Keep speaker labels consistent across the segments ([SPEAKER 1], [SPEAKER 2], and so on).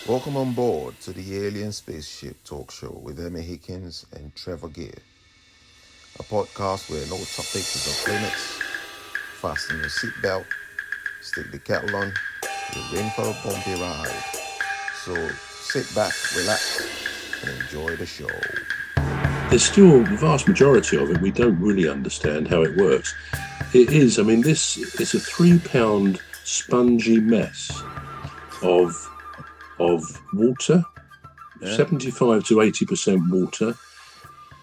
[SPEAKER 1] Welcome on board to the Alien Spaceship talk show with Emmy Hikins and Trevor, a podcast where no topic is off limits. Fasten your seatbelt, stick the kettle on, you're in for a bumpy ride. So sit back, relax, and enjoy the show.
[SPEAKER 2] There's still the vast majority of it we don't really understand how it works. It is, this is a 3-pound spongy mess of water, 75 to 80% water.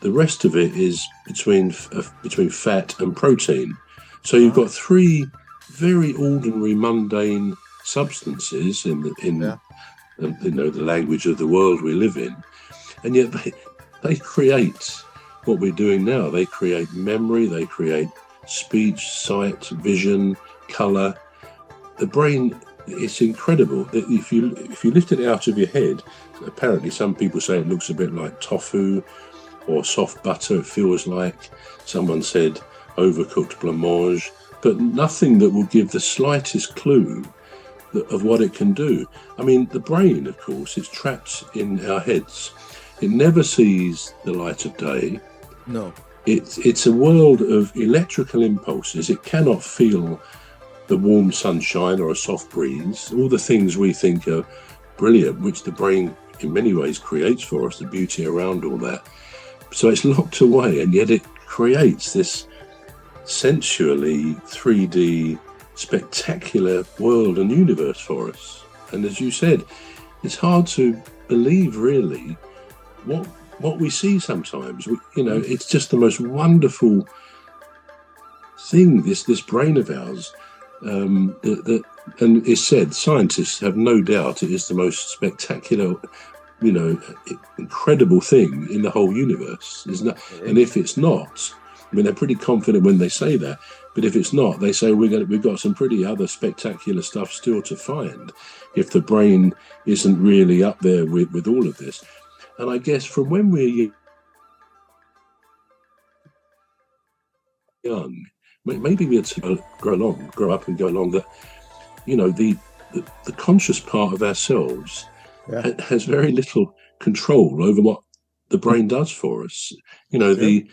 [SPEAKER 2] The rest of it is between fat and protein. So you've got three very ordinary, mundane substances in the language of the world we live in, and yet they create what we're doing now. They create memory, they create speech, sight, vision, colour. The brain, it's incredible. If you lift it out of your head, apparently some people say it looks a bit like tofu or soft butter, it feels like. Someone said overcooked blancmange, but nothing that will give the slightest clue of what it can do. The brain, of course, is trapped in our heads. It never sees the light of day.
[SPEAKER 1] No.
[SPEAKER 2] It's a world of electrical impulses. It cannot feel the warm sunshine or a soft breeze, all the things we think are brilliant, which the brain in many ways creates for us, the beauty around all that. So it's locked away, and yet it creates this sensually 3D spectacular world and universe for us. And as you said, it's hard to believe really what we see sometimes. It's just the most wonderful thing, this brain of ours. And it's said, scientists have no doubt it is the most spectacular, incredible thing in the whole universe, isn't it? And if it's not, they're pretty confident when they say that, but if it's not, they say we've got some pretty other spectacular stuff still to find if the brain isn't really up there with all of this. And I guess from when we're young, maybe we had to grow up and go along, that the conscious part of ourselves has very little control over what the brain does for us. The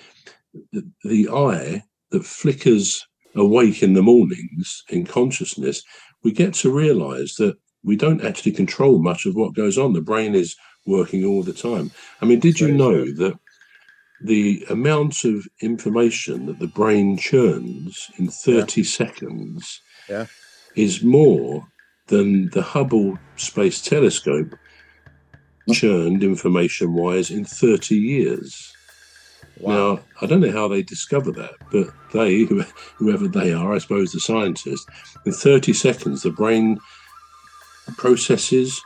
[SPEAKER 2] eye that flickers awake in the mornings in consciousness, we get to realize that we don't actually control much of what goes on. The brain is working all the time. Did you know that the amount of information that the brain churns in 30 seconds is more than the Hubble Space Telescope churned information-wise in 30 years? Wow. Now, I don't know how they discover that, but they, whoever they are, I suppose the scientists, in 30 seconds, the brain processes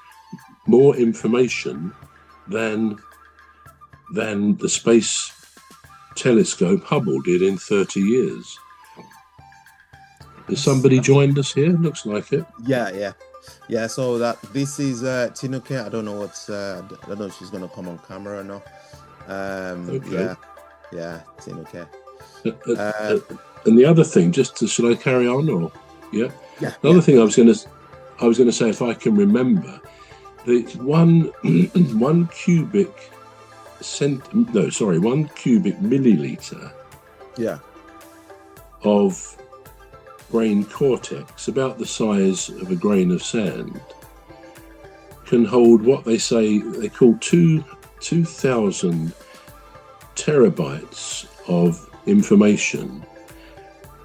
[SPEAKER 2] more information than the Space Telescope Hubble did in 30 years. Has somebody joined us here? Looks like it.
[SPEAKER 1] Yeah. So this is Tinuke. I don't know I don't know if she's gonna come on camera or not. Okay. Yeah, Tinuke.
[SPEAKER 2] And the other thing, should I carry on or? Yeah. Another thing I was going to say, if I can remember, that one cubic milliliter of brain cortex, about the size of a grain of sand, can hold what they call 2,000 terabytes of information,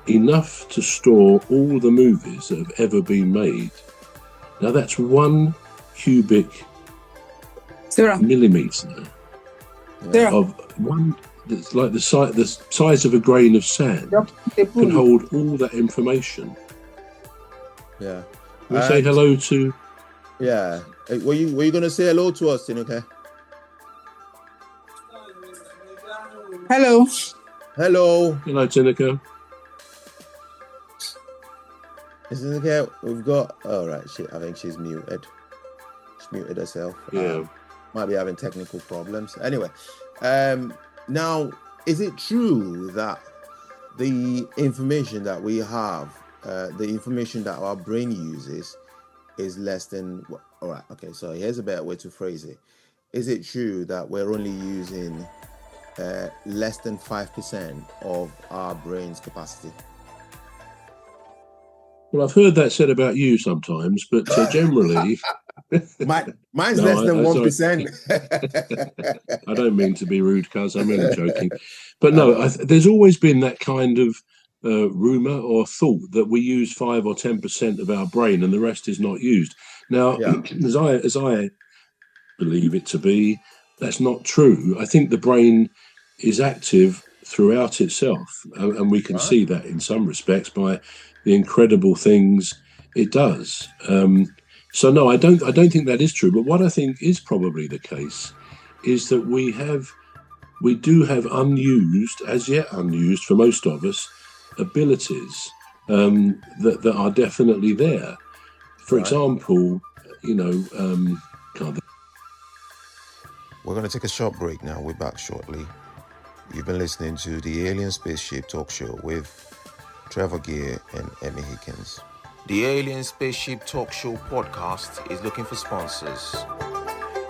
[SPEAKER 2] enough to store all the movies that have ever been made. Now that's 1 cubic millimeter of one. It's like the size of a grain of sand can hold all that information.
[SPEAKER 3] Yeah.
[SPEAKER 2] We say hello to.
[SPEAKER 3] Yeah. Were you gonna say hello to us, okay?
[SPEAKER 4] Hello.
[SPEAKER 2] Hello, Tinuke.
[SPEAKER 3] Is it okay? We've got. Oh, right. I think she's muted. She muted herself.
[SPEAKER 2] Yeah.
[SPEAKER 3] Might be having technical problems. Anyway, now, is it true that the information that we have, the information that our brain uses, is less than. All right. Okay. So here's a better way to phrase it. Is it true that we're only using less than 5% of our brain's capacity?
[SPEAKER 2] Well, I've heard that said about you sometimes, but generally,
[SPEAKER 3] Mine's
[SPEAKER 2] No,
[SPEAKER 3] less than
[SPEAKER 2] I-
[SPEAKER 3] 1%.
[SPEAKER 2] I don't mean to be rude, cuz I'm only joking. But no, there's always been that kind of rumor or thought that we use 5 or 10% of our brain and the rest is not used. Now,
[SPEAKER 3] Yeah.
[SPEAKER 2] as I believe it to be, that's not true. I think the brain is active throughout itself, and we can
[SPEAKER 3] Right.
[SPEAKER 2] see that in some respects by the incredible things it does. So no, I don't think that is true. But what I think is probably the case is that we do have unused, as yet unused for most of us, abilities that are definitely there. For
[SPEAKER 3] Right.
[SPEAKER 2] example,
[SPEAKER 1] We're going to take a short break now. We're back shortly. You've been listening to the Alien Spaceship Talk Show with Trevor Gear and Emmy Hikins. The Alien Spaceship Talk Show podcast is looking for sponsors.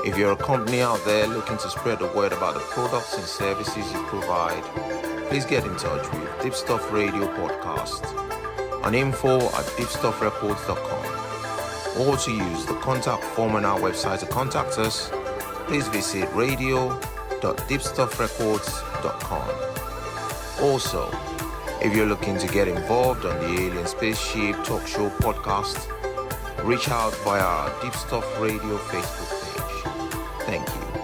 [SPEAKER 1] If you're a company out there looking to spread the word about the products and services you provide, please get in touch with Deepstuff Radio Podcast on info@deepstuffrecords.com, or to use the contact form on our website to contact us, please visit radio.deepstuffrecords.com. Also, if you're looking to get involved on the Alien Spaceship Talk Show podcast, reach out via our Deepstuff Radio Facebook page. Thank you.